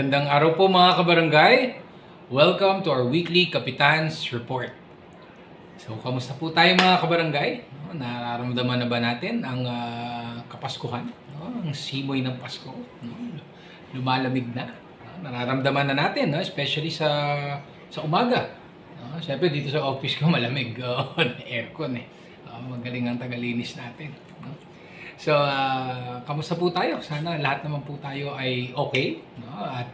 Magandang araw po mga kabarangay. Welcome to our weekly Kapitan's Report. So, kamusta po tayo mga kabarangay? Nararamdaman na ba natin ang Kapaskuhan? Ang simoy ng Pasko? Lumalamig na. Nararamdaman na natin, especially sa umaga. Siyempre dito sa office ko malamig. Aircon eh. Magaling ang tagalinis natin. So, kamusta po tayo? Sana lahat naman po tayo ay okay, no? At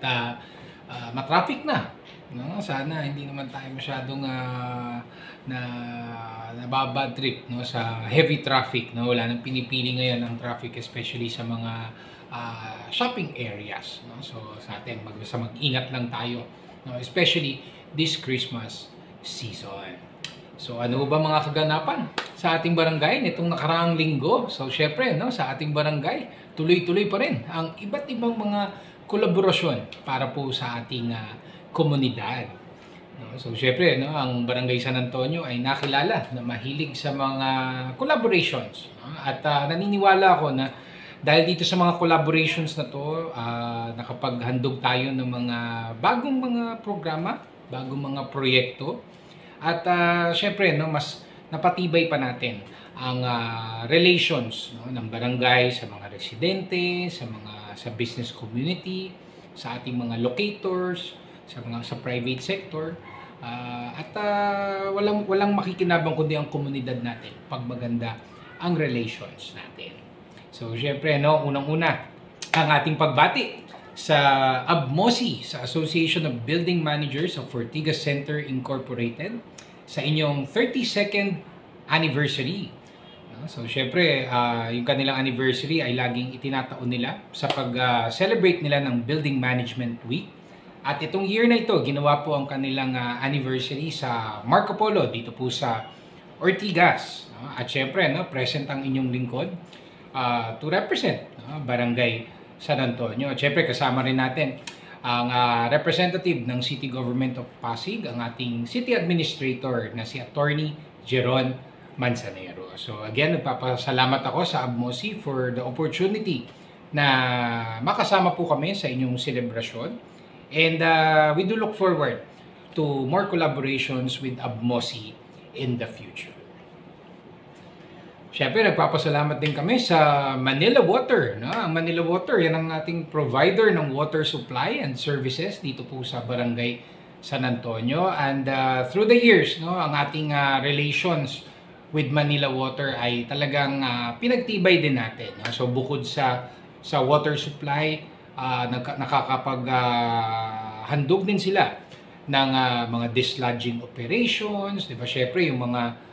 matraffic na. No? Sana hindi naman tayo masyadong nababad trip, no? Sa heavy traffic. No? Wala nang pinipili ngayon ang traffic, especially sa mga shopping areas. No? So, sa atin, mag-ingat lang tayo. No? Especially this Christmas season. So ano ba mga kaganapan sa ating barangay nitong nakaraang linggo? So syempre, no, sa ating barangay, tuloy-tuloy pa rin ang iba't ibang mga kolaborasyon para po sa ating komunidad. No? So syempre, no, ang Barangay San Antonio ay nakilala na mahilig sa mga collaborations. No? At naniniwala ako na dahil dito sa mga collaborations na to, nakapaghandog tayo ng mga bagong mga programa, bagong mga proyekto. At syempre, no, mas napatibay pa natin ang relations, no, ng barangay sa mga residente, sa business community, sa ating mga locators, sa private sector. At walang makikinabang kundi ang komunidad natin pag maganda ang relations natin. So syempre, no, unang-una ang ating pagbati sa ABMOSI, sa Association of Building Managers of Ortigas Center Incorporated, sa inyong 32nd anniversary. So, syempre, yung kanilang anniversary ay laging itinataon nila sa pag-celebrate nila ng Building Management Week. At itong year na ito, ginawa po ang kanilang anniversary sa Marco Polo, dito po sa Ortigas. At syempre, no, present ang inyong lingkod to represent Barangay San Antonio. At syempre, kasama rin natin ang representative ng City Government of Pasig, ang ating City Administrator na si Attorney Jeron Manzanero. So again, nagpapasalamat ako sa ABMOSI for the opportunity na makasama po kami sa inyong selebrasyon. And we do look forward to more collaborations with ABMOSI in the future. Siyempre, nagpapasalamat din kami sa Manila Water. No? Ang Manila Water, yan ang ating provider ng water supply and services dito po sa Barangay San Antonio. And through the years, no, ang ating relations with Manila Water ay talagang pinagtibay din natin. No? So bukod sa water supply, nakakapaghandog din sila ng mga dislodging operations. Diba? Siyempre, yung mga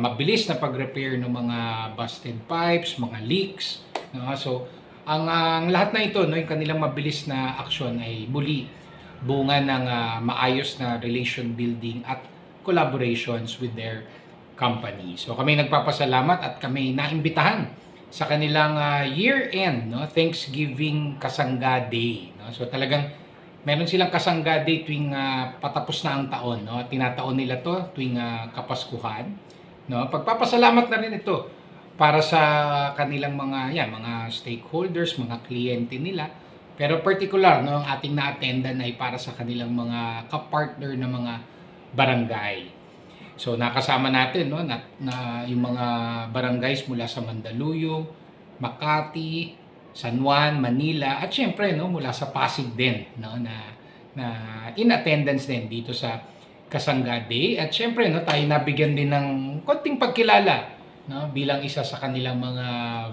mabilis na pag-repair ng mga busted pipes, mga leaks. No? So, ang lahat na ito, no, yung kanilang mabilis na aksyon ay muli bunga ng maayos na relation building at collaborations with their company. So, kami nagpapasalamat at kami naimbitahan sa kanilang year-end, no, Thanksgiving Kasangga Day. No? So, talagang meron silang Kasangga Day tuwing patapos na ang taon, no? Tinataon nila to tuwing Kapaskuhan, no? Pagpapasalamat na rin ito para sa kanilang mga stakeholders, mga kliyente nila. Pero particular, no, ang ating na-attendan ay para sa kanilang mga kapartner na mga barangay. So nakasama natin, no, na yung mga barangays mula sa Mandaluyong, Makati, San Juan, Manila, at syempre, no, mula sa Pasig din, no, na in attendance din dito sa Kasangga Day. At syempre, no, tayo nabigyan din ng konting pagkilala, no, bilang isa sa kanilang mga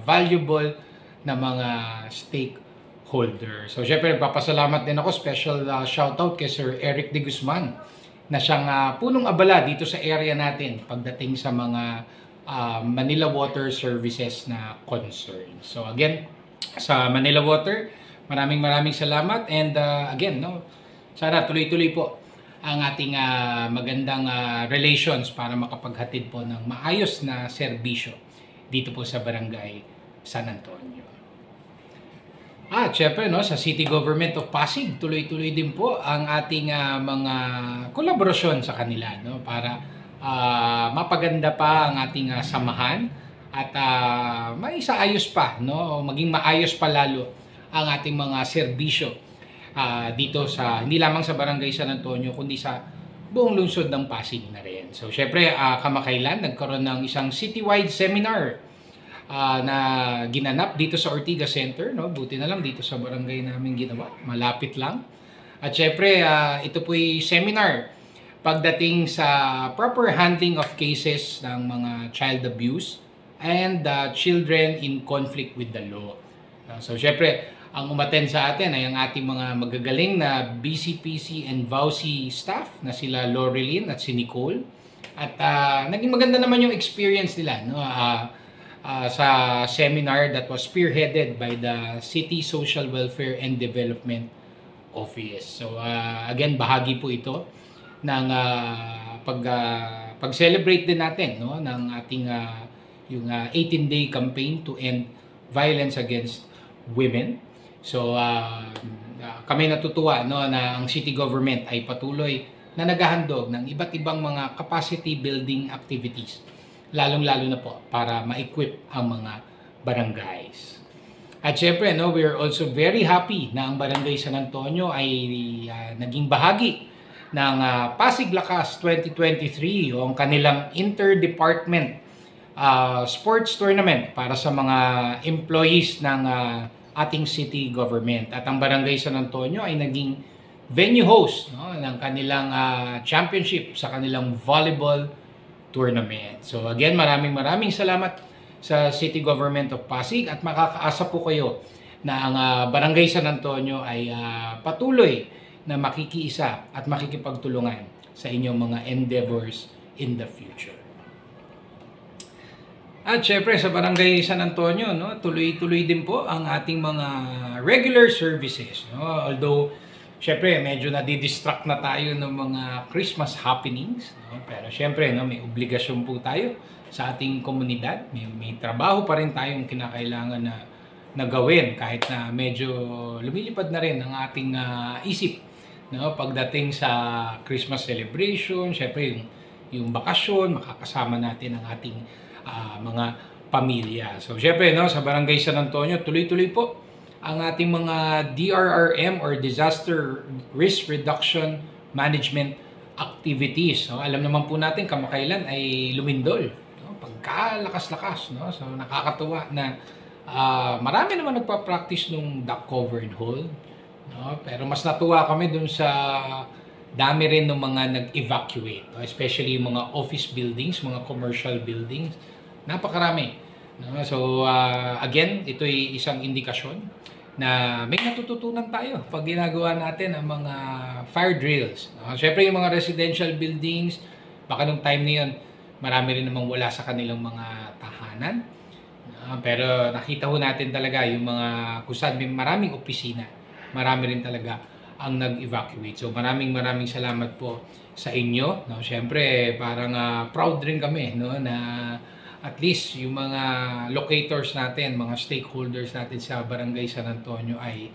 valuable na mga stakeholders. So syempre, nagpapasalamat din ako, special shoutout kay Sir Eric De Guzman na siyang punong abala dito sa area natin pagdating sa mga Manila Water Services na concern. So again, sa Manila Water, maraming salamat, and again, no, sana tuloy-tuloy po ang ating magandang relations para makapaghatid po ng maayos na serbisyo dito po sa Barangay San Antonio. At syempre, no, sa City Government of Pasig, tuloy-tuloy din po ang ating mga kolaborasyon sa kanila, no, para mapaganda pa ang ating samahan at maisaayos pa, no, maging maayos pa lalo ang ating mga serbisyo dito sa hindi lamang sa Barangay San Antonio kundi sa buong lungsod ng Pasig na rin. So syempre kamakailan nagkaroon ng isang citywide seminar na ginanap dito sa Ortigas Center, no? Buti na lang dito sa barangay namin ginawa, malapit lang. At syempre ito po'y seminar pagdating sa proper handling of cases ng mga child abuse and children in conflict with the law. So syempre, ang umattend sa atin ay ang ating mga magagaling na BCPC and VAUSI staff na sila Loreline at si Nicole. At naging maganda naman yung experience nila, no? Sa seminar that was spearheaded by the City Social Welfare and Development Office. So again, bahagi po ito ng pag-celebrate din natin, no, ng ating yung 18-day campaign to end violence against women. So kami natutuwa, no, na ang city government ay patuloy na naghahandog ng iba't ibang mga capacity building activities, lalong-lalo na po para ma-equip ang mga barangays. At syempre, no, we're also very happy na ang Barangay San Antonio ay naging bahagi ng Pasig Lakas 2023 o ang kanilang interdepartment sports tournament para sa mga employees ng ating city government. At ang Barangay San Antonio ay naging venue host, no, ng kanilang championship sa kanilang volleyball tournament. So again, maraming salamat sa City Government of Pasig at makakaasa po kayo na ang Barangay San Antonio ay patuloy na makikiisa at makikipagtulungan sa inyong mga endeavors in the future. At syempre sa Barangay San Antonio, no, tuloy-tuloy din po ang ating mga regular services, no? Although syempre medyo nadidistract na tayo ng mga Christmas happenings, no? Pero syempre, no, may obligasyon po tayo sa ating komunidad. May trabaho pa rin tayong kinakailangan na gawin kahit na medyo lumilipad na rin ang ating isip, no, pagdating sa Christmas celebration. Syempre yung bakasyon, makakasama natin ang ating mga pamilya. So syempre, no, sa Barangay San Antonio, tuloy-tuloy po ang ating mga DRRM or Disaster Risk Reduction Management activities. No? Alam naman po natin kamakailan ay lumindol, no? Pagkalakas-lakas, no? So nakakatuwa na marami naman nagpa-practice nung duck cover and hold, no? Pero mas natuwa kami dun sa dami rin ng mga nag-evacuate, no? Especially yung mga office buildings, mga commercial buildings. Napakarami. No? So again, ito ay isang indikasyon na may natututunan tayo pag ginagawa natin ang mga fire drills. No? Siyempre yung mga residential buildings, baka nung time na yun, marami rin namang wala sa kanilang mga tahanan. No? Pero nakita ho natin talaga yung mga kung saan may maraming opisina, marami rin talaga ang nag-evacuate. So maraming salamat po sa inyo. No? Siyempre parang proud rin kami, no, na at least yung mga locators natin, mga stakeholders natin sa Barangay San Antonio ay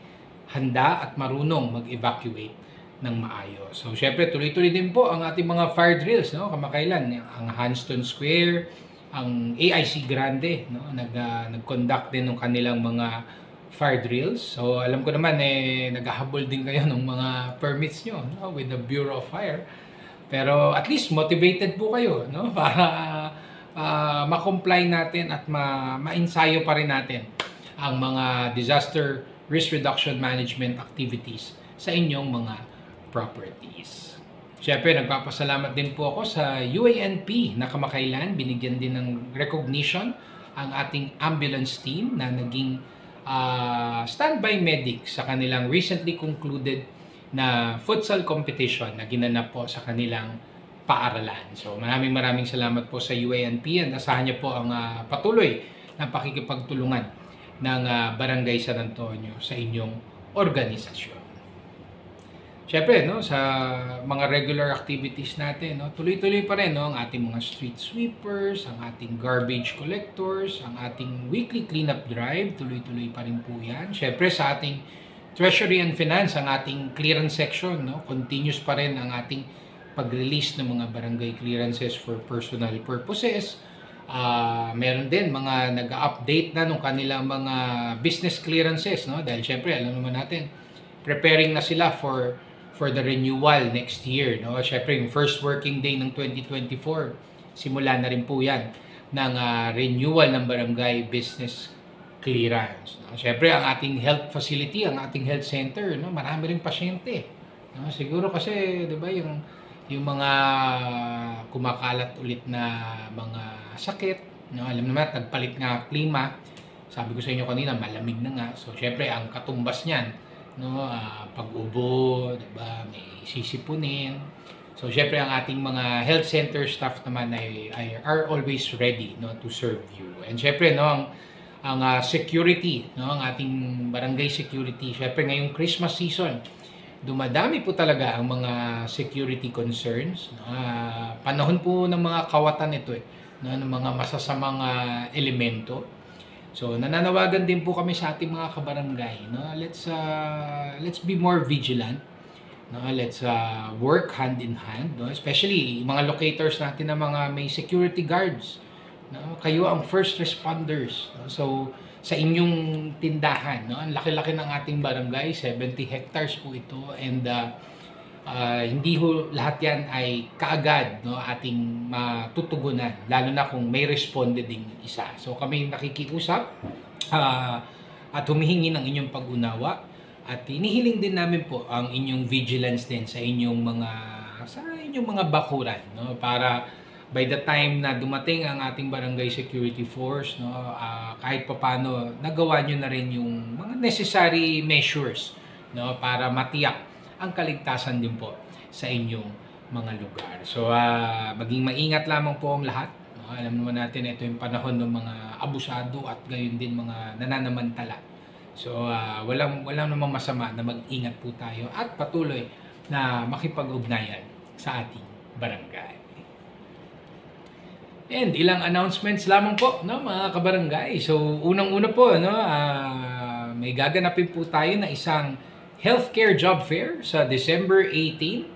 handa at marunong mag-evacuate ng maayos. So syempre tuloy-tuloy din po ang ating mga fire drills, no, kamakailan ang Hanston Square, ang AIC Grande, no, nag-conduct din ng kanilang mga fire drills. So alam ko naman naghahabol din kayo ng mga permits nyo, no, with the Bureau of Fire. Pero at least motivated po kayo, no, para ma-comply natin at ma-ensayo pa rin natin ang mga disaster risk reduction management activities sa inyong mga properties. Siyempre, nagpapasalamat din po ako sa UANP na kamakailan. Binigyan din ng recognition ang ating ambulance team na naging standby medic sa kanilang recently concluded na futsal competition na ginanap po sa kanilang paaralan. So maraming salamat po sa UANP at asahan niyo po ang patuloy na pakikipagtulungan ng Barangay San Antonio sa inyong organisasyon. Siyempre, no, sa mga regular activities natin, no, tuloy-tuloy pa rin, no, ang ating mga street sweepers, ang ating garbage collectors, ang ating weekly cleanup drive, tuloy-tuloy pa rin po yan. Siyempre sa ating Treasury and Finance, ang ating clearance section, no, continuous pa rin ang ating pag-release ng mga barangay clearances for personal purposes. Meron din mga nag-update na ng kanilang mga business clearances, no? Dahil syempre alam naman natin preparing na sila for the renewal next year, no? Syempre, yung first working day ng 2024, simula na rin po yan ng renewal ng barangay business clearance. No? Syempre, ang ating health facility, ang ating health center, no? Marami rin pasyente. No? Siguro kasi, di ba, yung mga kumakalat ulit na mga sakit, no? Alam naman, nagpalit nga klima. Sabi ko sa inyo kanina, malamig na nga. So, syempre, ang katumbas niyan, no, pag-ubo, di ba, may sisipunin. So, syempre, ang ating mga health center staff naman ay are always ready, no, to serve you. And syempre, no, ang security, no, ang ating barangay security, syempre, ngayong Christmas season, dumadami po talaga ang mga security concerns. Panahon po ng mga kawatan ito, no, ng mga masasamang elemento. So, nananawagan din po kami sa ating mga kabarangay, no? Let's be more vigilant, no? Let's work hand in hand, no? Especially mga locators natin na mga may security guards, no? Kayo ang first responders, no? So, sa inyong tindahan, no? Ang laki-laki ng ating barangay, 70 hectares po ito, and hindi ho lahat yan ay kaagad, no, ating matutugunan, lalo na kung may responde ding isa. So kami nakikiusap at humihingi ng inyong pag-unawa, at inihiling din namin po ang inyong vigilance din sa inyong mga bakuran, no, para by the time na dumating ang ating barangay security force, no, kahit papaano nagawa nyo na rin yung mga necessary measures, no, para matiyak ang kaligtasan din po sa inyong mga lugar. So, maging maingat lamang po ang lahat. No? Alam naman natin, ito yung panahon ng mga abusado at gayon din mga nananamantala. So, walang namang masama na mag-ingat po tayo at patuloy na makipag-ugnayan sa ating barangay. And ilang announcements lamang po, no, mga kabarangay. So, unang-una po, no, may gaganapin po tayo na isang healthcare job fair sa December 18.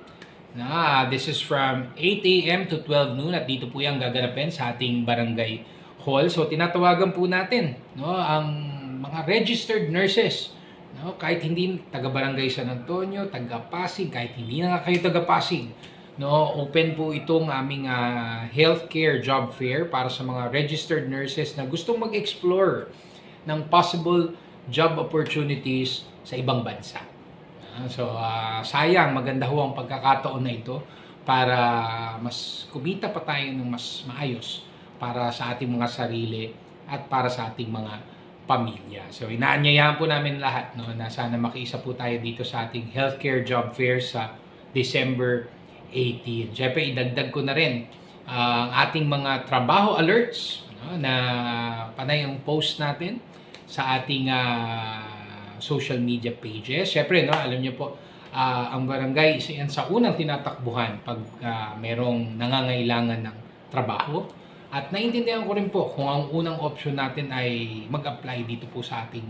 This is from 8 a.m. to 12 noon at dito po yung gaganapin sa ating barangay hall. So, tinatawagan po natin, no, ang mga registered nurses, no, kahit hindi taga-barangay San Antonio, taga-Pasig, kahit hindi na kayo taga-Pasig, no, open po itong aming healthcare job fair para sa mga registered nurses na gustong mag-explore ng possible job opportunities sa ibang bansa. So, sayang, maganda ho ang pagkakataon na ito para mas kumita pa tayo ng mas maayos para sa ating mga sarili at para sa ating mga pamilya. So, inaanyayahan po namin lahat, no, na sana makiisa po tayo dito sa ating healthcare job fair sa December 18. Siyempre, idagdag ko na rin ang ating mga trabaho alerts, no, na panay ang post natin sa ating social media pages. Siyempre, no, alam niyo po, ang barangay isa yan sa unang tinatakbuhan pag merong nangangailangan ng trabaho. At naiintindihan ko rin po kung ang unang option natin ay mag-apply dito po sa ating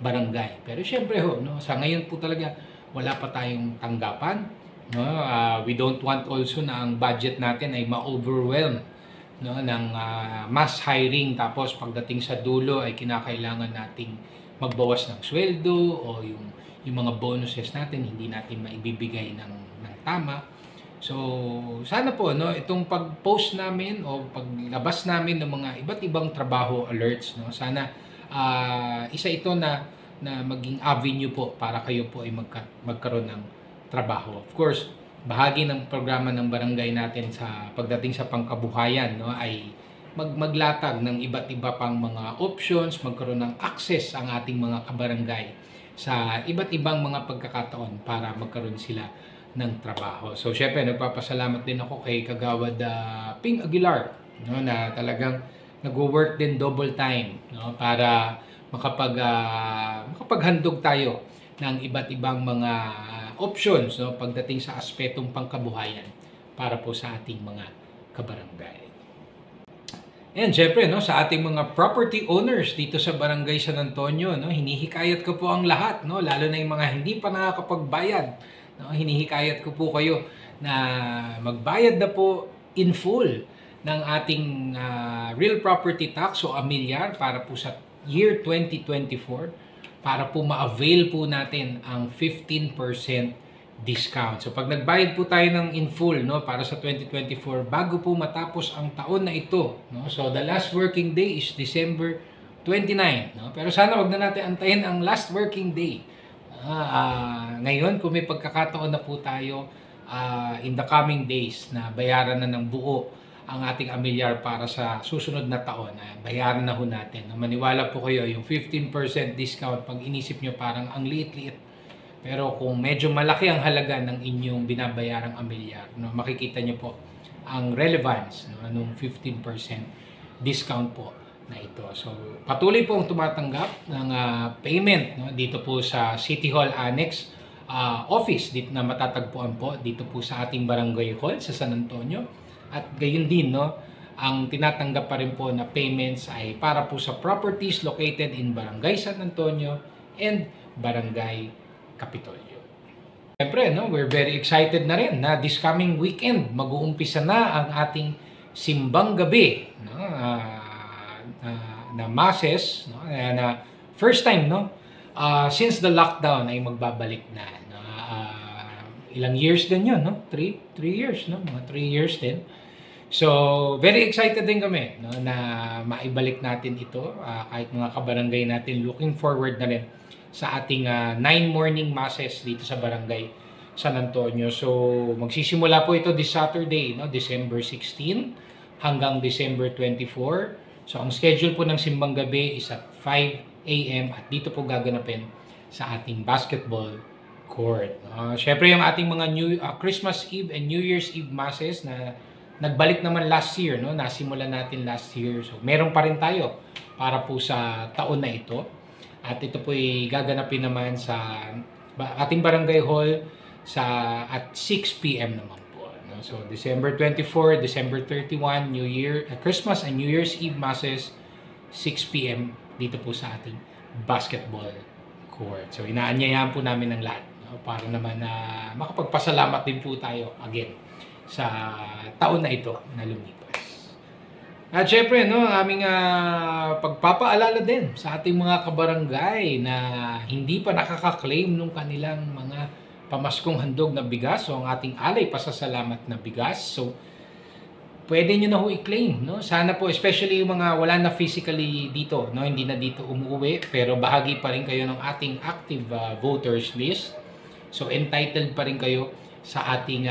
barangay. Pero siyempre ho, no, sa ngayon po talaga wala pa tayong tanggapan. No? We don't want also na ang budget natin ay ma-overwhelm, no, ng mass hiring, tapos pagdating sa dulo ay kinakailangan nating magbawas ng sweldo o yung mga bonuses natin hindi natin maibibigay ng tama. So, sana po, no, itong pag-post namin o paglabas namin ng mga iba't ibang trabaho alerts, no, sana isa ito na maging avenue po para kayo po ay magkaroon ng trabaho. Of course, bahagi ng programa ng barangay natin sa pagdating sa pangkabuhayan, no, ay maglatag ng iba't iba pang mga options, magkaroon ng access ang ating mga kabarangay sa iba't ibang mga pagkakataon para magkaroon sila ng trabaho. So, syempre, nagpapasalamat din ako kay Kagawad Ping Aguilar, no, na talagang nag-work din double time, no, para makapaghandog tayo ng iba't ibang mga options, no, pagdating sa aspetong pangkabuhayan para po sa ating mga kabarangay. And syempre, no, sa ating mga property owners dito sa Barangay San Antonio, no, hinihikayat ko po ang lahat, no, lalo na yung mga hindi pa nakakapagbayad. No, hinihikayat ko po kayo na magbayad na po in full ng ating real property tax o amilyar para po sa year 2024 para po ma-avail po natin ang 15% discount. So pag nagbayad po tayo ng in full, no, para sa 2024 bago po matapos ang taon na ito, no. So the last working day is December 29, no. Pero sana wag na natin antayin ang last working day. Ngayon kung may pagkakataon na po tayo in the coming days na bayaran na ng buo ang ating amilyar para sa susunod na taon, bayaran na ho natin. Maniwala po kayo, yung 15% discount, pag inisip nyo parang ang liit-liit. Pero kung medyo malaki ang halaga ng inyong binabayarang amilyar, no, makikita nyo po ang relevance, no, ng 15% discount po na ito. So, patuloy po ang tumatanggap ng payment, no, dito po sa City Hall Annex office dito na matatagpuan po dito po sa ating Barangay Hall sa San Antonio. At gayon din, no, ang tinatanggap pa rin po na payments ay para po sa properties located in Barangay San Antonio and Barangay Capitolio. Siyempre, no, we're very excited na rin na this coming weekend mag-uumpisa na ang ating simbang gabi, no, na masses, no, na first time, no, since the lockdown ay magbabalik na, no. Ilang years din yun, no? 3 years, no? Mga 3 years din. So, very excited din kami, no, na maibalik natin ito. Kahit mga kabarangay natin, looking forward na rin sa ating 9 morning masses dito sa Barangay San Antonio. So, magsisimula po ito this Saturday, no? December 16 hanggang December 24. So, ang schedule po ng simbang gabi is at 5 a.m. at dito po gaganapin sa ating basketball court. Syempre yung ating mga Christmas Eve and New Year's Eve masses na nagbalik naman last year, no? Nasimulan natin last year. So meron pa rin tayo para po sa taon na ito. At ito po ay gaganapin naman sa ating Barangay Hall at 6 p.m. naman po. No? So December 24, December 31, Christmas and New Year's Eve masses 6 p.m. dito po sa ating basketball court. So inaanyayahan po namin ng lahat, no, para naman na makapagpasalamat din po tayo again sa taon na ito na lumipas. At syempre, no, aming pagpapaalala din sa ating mga kabarangay na hindi pa nakaka-claim nung kanilang mga pamaskong handog na bigas o ang ating alay pasasalamat na bigas. So pwede nyo na ho i-claim, no? Sana po, especially yung mga wala na physically dito, no? Hindi na dito umuwi, pero bahagi pa rin kayo ng ating active voters list. So, entitled pa rin kayo sa ating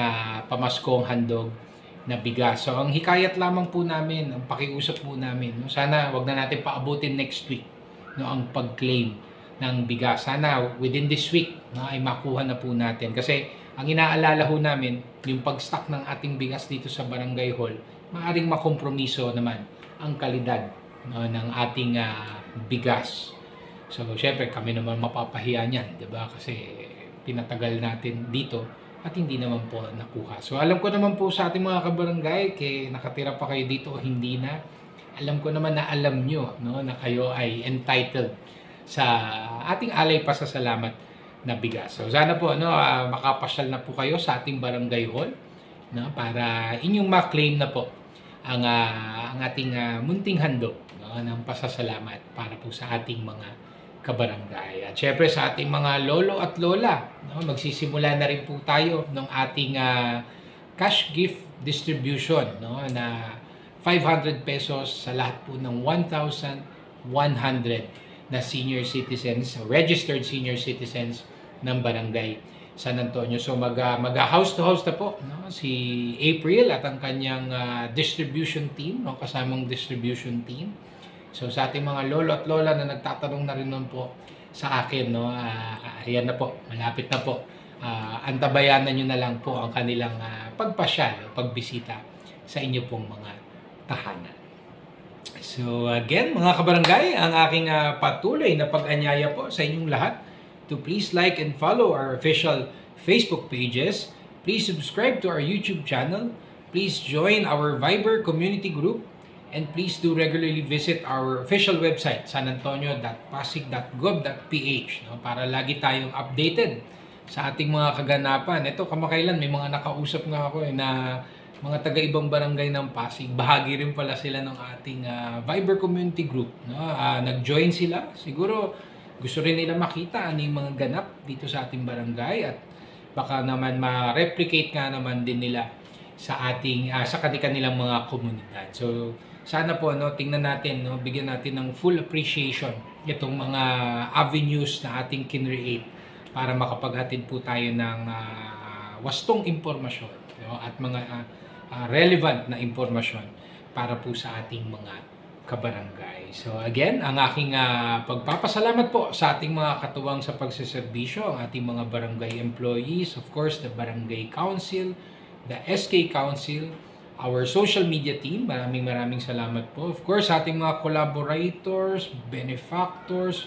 pamaskong handog na bigas. So, ang hikayat lamang po namin, ang pakiusap po namin, no? Sana wag na natin paabutin next week, no, ang pag-claim ng bigas. Sana within this week, no, ay makuha na po natin. Kasi ang inaalala ho namin, yung pag-stock ng ating bigas dito sa Barangay Hall, maaaring makompromiso naman ang kalidad, no, ng ating bigas. So, syempre, kami naman mapapahiya niyan, di ba? Kasi pinatagal natin dito at hindi naman po nakuha. So, alam ko naman po sa ating mga kabarangay, nakatira pa kayo dito o hindi na, alam ko naman na alam nyo, no, na kayo ay entitled sa ating alay pasasalamat na bigas. So sana po, no, makapasyal na po kayo sa ating Barangay Hall, no, para inyong ma-claim na po ang ating munting handog, no, ng pasasalamat para po sa ating mga kabarangay. At syempre sa ating mga lolo at lola, no, magsisimula na rin po tayo ng ating cash gift distribution, no, na 500 pesos sa lahat po ng 1,100 na senior citizens, registered senior citizens ng Barangay San Antonio. So mag-house to house na po, no, si April at ang kanyang distribution team, no, kasamang distribution team. So sa ating mga lolo at lola na nagtatanong na rin nun po sa akin, no, ayan na po, malapit na po. Antabayanan nyo na lang po ang kanilang pagpasyal o pagbisita sa inyo pong mga tahanan. So again, mga kabarangay, ang aking patuloy na pag-anyaya po sa inyong lahat to please like and follow our official Facebook pages. Please subscribe to our YouTube channel. Please join our Viber community group. And please do regularly visit our official website, sanantonio.pasig.gov.ph, no, para lagi tayong updated sa ating mga kaganapan. Ito, kamakailan may mga nakausap nga ako na mga taga-ibang barangay ng Pasig. Bahagi rin pala sila ng ating Viber community group. No? Nag-join sila. Siguro gusto rin nila makita ano yung mga ganap dito sa ating barangay at baka naman ma-replicate nga naman din nila sa ating sa kanilang mga komunidad. So sana po no tingnan natin no bigyan natin ng full appreciation itong mga avenues na ating kinreate para makapaghatid po tayo ng wastong impormasyon no at mga relevant na impormasyon para po sa ating mga kabarangay. So again, ang aking pagpapasalamat po sa ating mga katuwang sa pagseserbisyo, ang ating mga barangay employees, of course, the barangay council, the SK Council, our social media team, maraming salamat po. Of course, sa ating mga collaborators, benefactors,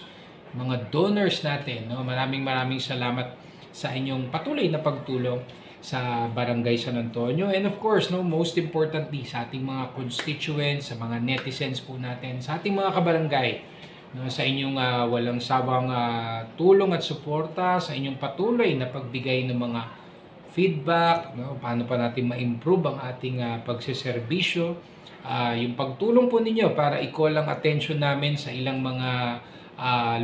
mga donors natin, no? Maraming salamat sa inyong patuloy na pagtulong sa Barangay San Antonio. And of course, no, most importantly, sa ating mga constituents, sa mga netizens po natin, sa ating mga kabarangay, no, sa inyong walang sawang tulong at suporta, sa inyong patuloy na pagbigay ng mga feedback, no, paano pa natin ma-improve ang ating pagseserbisyo, yung pagtulong po ninyo para i-call ang attention namin sa ilang mga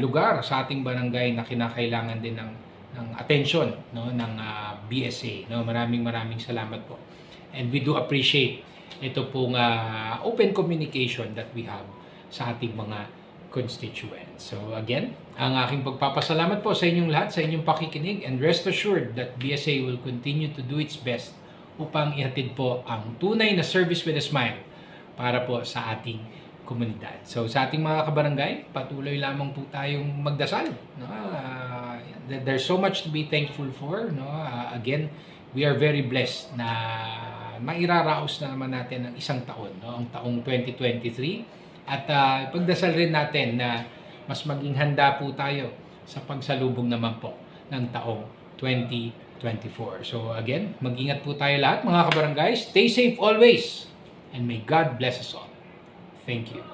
lugar sa ating barangay na kinakailangan din ng attention no ng BSA no. Maraming salamat po. And we do appreciate ito pong open communication that we have sa ating mga constituents. So again, ang aking pagpapasalamat po sa inyong lahat sa inyong pakikinig, and rest assured that BSA will continue to do its best upang ihatid po ang tunay na service with a smile para po sa ating komunidad. So sa ating mga kabarangay, patuloy lamang po tayong magdasal no. There's so much to be thankful for no. Again, we are very blessed na mairaraos na naman natin ang isang taon no, ang taong 2023, at ipagdasal rin natin na mas maging handa po tayo sa pagsalubong naman po ng taong 2024. So again, mag-ingat po tayo lahat mga kabarangay. Stay safe always and may God bless us all. Thank you.